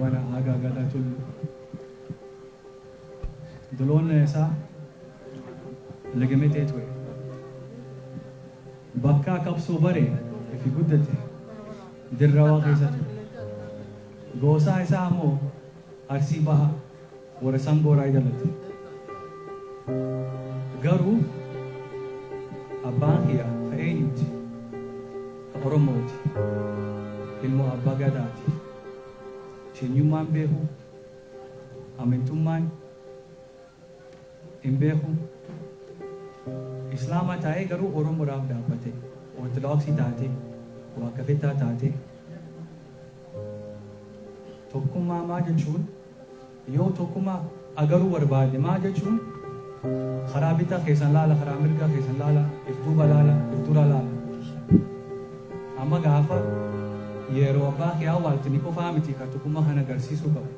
Wana agagalatul doloon isaa lagamee ture. Bakka qabsoo bare ifi guddate dirrawaa keessa ture. Goosaa isaa ammoo Arsii Bahaa warra Sangooraa jalatti. Garuu abbaan kiyya ka eenyuti? Ka Oromooti. Ilmoo abbaa Gadaati. Eenyummaan beeku, amantummaan hin beeku. Islaama taa'ee garuu Oromoodhaaf dhaabbate. Ortodoksii taate, waaqeffataa taate. Tokkummaa maa jechuun yoo tokkummaa agaruu barbaade maa jechuun karaa bitaa keessan laala, karaa mirgaa keessan laala, if duuba laala, if dura laala. Amma gaafa yeroo abbaa kee awwaaltu ni qofaa miti ka tokkummaa kana agarsiisuu qabu.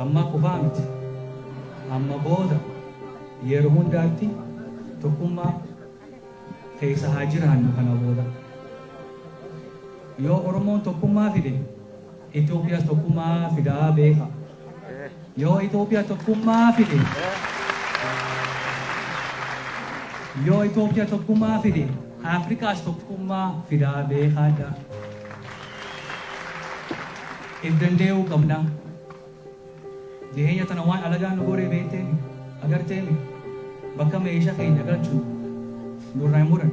Amma qofaa miti. Amma booda yeroo hundaatti tokkummaa keessa haa jiraannu kana booda. Yoo Oromoon tokkummaa fide Itoophiyaas tokkummaa fidaa beeka. Yoo Itoophiyaa tokkummaa fide Afrikaas tokkummaa fidaa beekaadha. If danda'uu qabna. Jireenya tana waan alagaan nu goree beekteemi agarteemi bakka meeshaa keenya galchuu nurraa hin muran.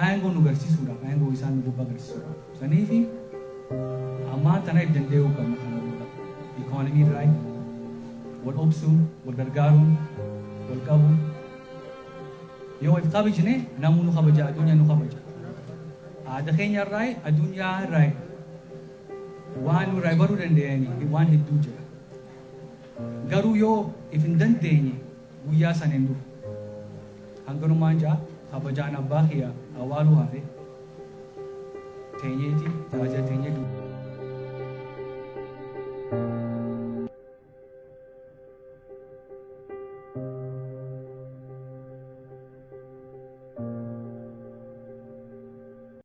Aangoo nu garsiisuudhaaf, aangoo isaan nu gubbaa garsiisuudhaaf. Saniifi ammaa tana if danda'uu qabna kana booda. Ikoonomii irraa wal obsuu, wal gargaaruun, wal qabuun. Yoo if kabajne namuu nu kabaja, addunyaa nu kabaja. Aadaa keenya irraa, addunyaa irraa waan nurraa baruu danda'anii waan hedduu jira. Garuu yoo if hin dandeenye guyyaa sana hin dhufu. Hanganumaan ja'a kabajaan abbaa kiyya awwaaluu hafe teenyeeti tajaajila teenyee dhufu.